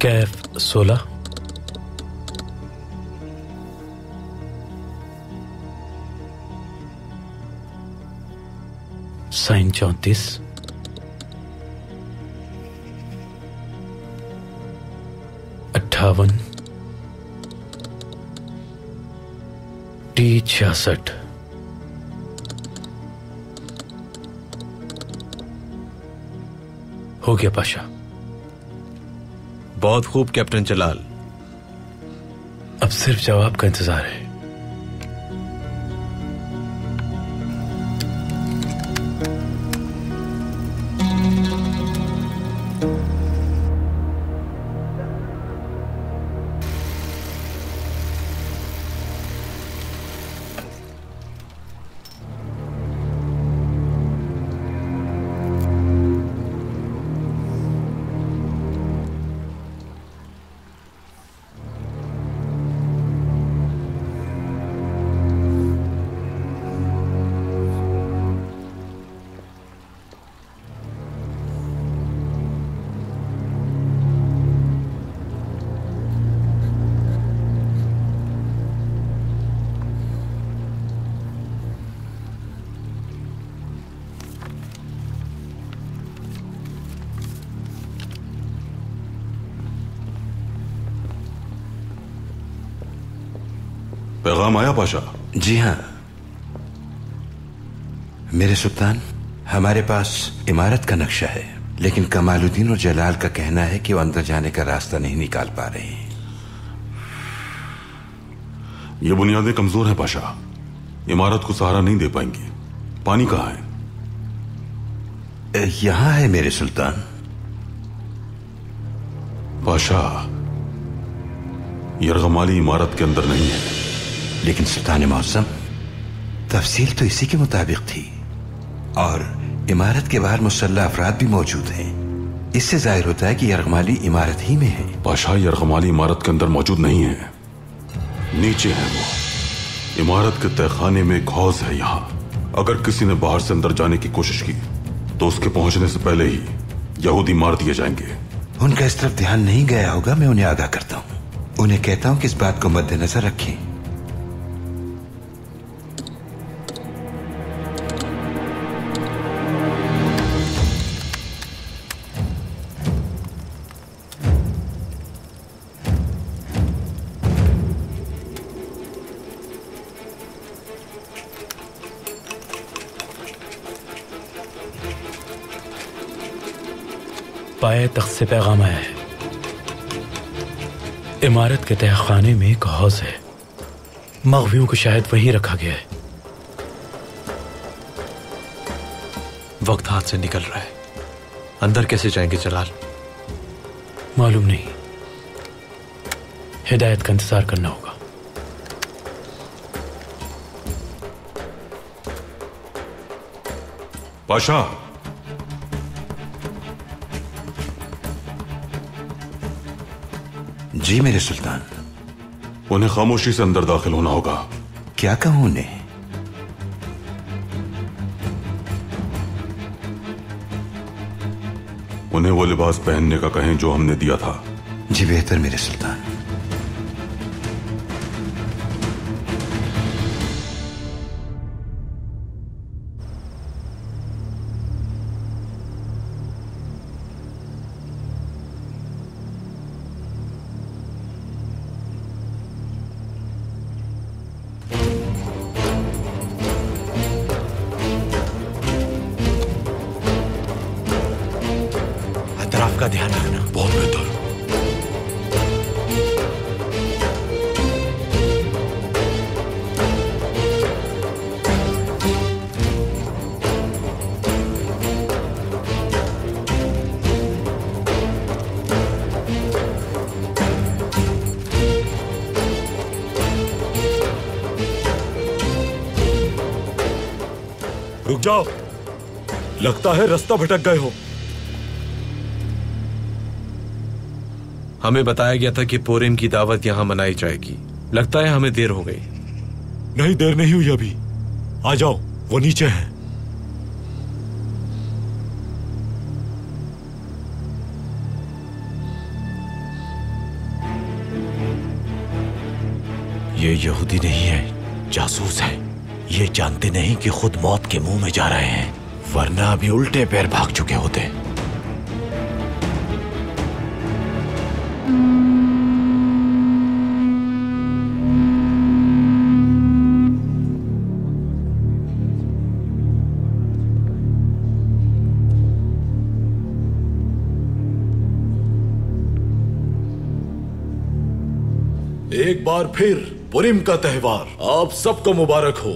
Kaif 16, sign 34, $58, T 66। हो गया पाशा। बहुत खूब कैप्टन जलाल। अब सिर्फ जवाब का इंतजार है। पैगाम आया पाशा? जी हाँ मेरे सुल्तान, हमारे पास इमारत का नक्शा है, लेकिन कमालुद्दीन और जलाल का कहना है कि वो अंदर जाने का रास्ता नहीं निकाल पा रहे हैं। ये बुनियादें कमजोर हैं पाशा, इमारत को सहारा नहीं दे पाएंगी। पानी कहाँ है? यहां है मेरे सुल्तान। पाशा, यरगमाली इमारत के अंदर नहीं है। लेकिन सुल्तान मौसम, तफसील तो इसी के मुताबिक थी, और इमारत के बाहर मुसल्लह अफराद भी मौजूद हैं। इससे जाहिर होता है कि यरगमाली इमारत ही में है। पाशा, यरगमाली इमारत के अंदर मौजूद नहीं है, नीचे है वो। इमारत के तहखाने में एक हौज है। यहाँ अगर किसी ने बाहर से अंदर जाने की कोशिश की तो उसके पहुंचने से पहले ही यहूदी मार दिए जाएंगे। उनका इस तरफ ध्यान नहीं गया होगा, मैं उन्हें आगाह करता हूँ। उन्हें कहता हूँ कि इस बात को मद्देनजर रखें। पाए तख्त से पैगाम आया है। इमारत के तहखाने में एक हौज है, मग़वियों को शायद वहीं रखा गया है। वक्त हाथ से निकल रहा है, अंदर कैसे जाएंगे जलाल? मालूम नहीं, हिदायत का इंतजार करना होगा। पाशा, जी मेरे सुल्तान। उन्हें खामोशी से अंदर दाखिल होना होगा। क्या कहूं उन्हें? उन्हें वो लिबास पहनने का कहें जो हमने दिया था। जी बेहतर मेरे सुल्तान। का ध्यान रखना। बहुत बेहतर। रुक जाओ, लगता है रास्ता भटक गए हो। हमें बताया गया था कि पोरिम की दावत यहां मनाई जाएगी। लगता है हमें देर हो गई। नहीं, देर नहीं हुई अभी। आ जाओ, वो नीचे हैं। ये यहूदी नहीं है, जासूस है। ये जानते नहीं कि खुद मौत के मुंह में जा रहे हैं, वरना अभी उल्टे पैर भाग चुके होते। एक बार फिर पुरिम का त्योहार आप सबको मुबारक हो।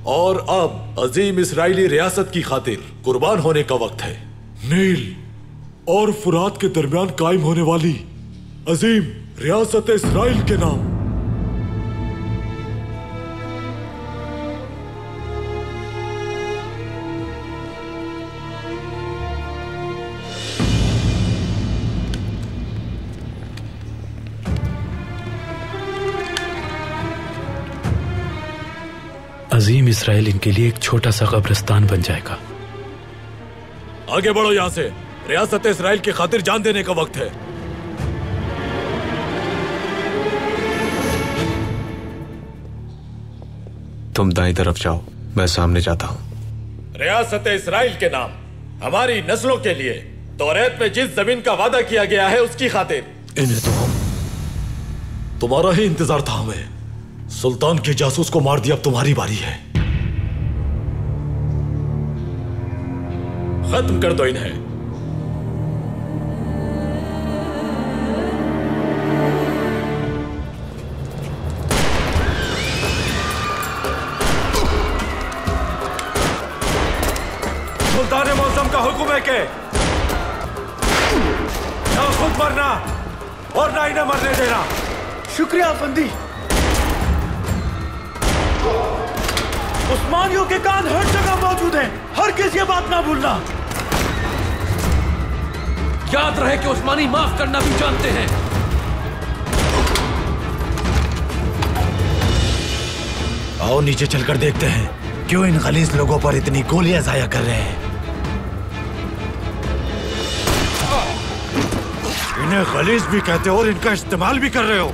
और अब अजीम इस्राएली रियासत की खातिर कुर्बान होने का वक्त है। नील और फुरात के दरमियान कायम होने वाली अजीम रियासत इस्राइल के नाम। अजीम इस्राएल इनके लिए एक छोटा सा कब्रिस्तान बन जाएगा। आगे बढ़ो यहां से, रियासत इस्राएल की खातिर जान देने का वक्त है। तुम दाईं तरफ जाओ, मैं सामने जाता हूं। रियासत इस्राएल के नाम हमारी नस्लों के लिए तौरात में जिस जमीन का वादा किया गया है उसकी खातिर। इन्हें तो हम तुम्हारा ही इंतजार था। हमें सुल्तान के जासूस को मार दिया, अब तुम्हारी बारी है। खत्म कर दो इन्हें। सुल्तान मौसम का हुक्म है कि ना खुद मरना और ना इन्हें मरने देना। शुक्रिया फंदी। उस्मानियों के कान हर जगह मौजूद हैं, हर किसी ये बात ना भूलना। याद रहे कि उस्मानी माफ करना भी जानते हैं। आओ नीचे चलकर देखते हैं क्यों इन गलीज लोगों पर इतनी गोलियां जाया कर रहे हैं। इन्हें गलीज भी कहते हो और इनका इस्तेमाल भी कर रहे हो।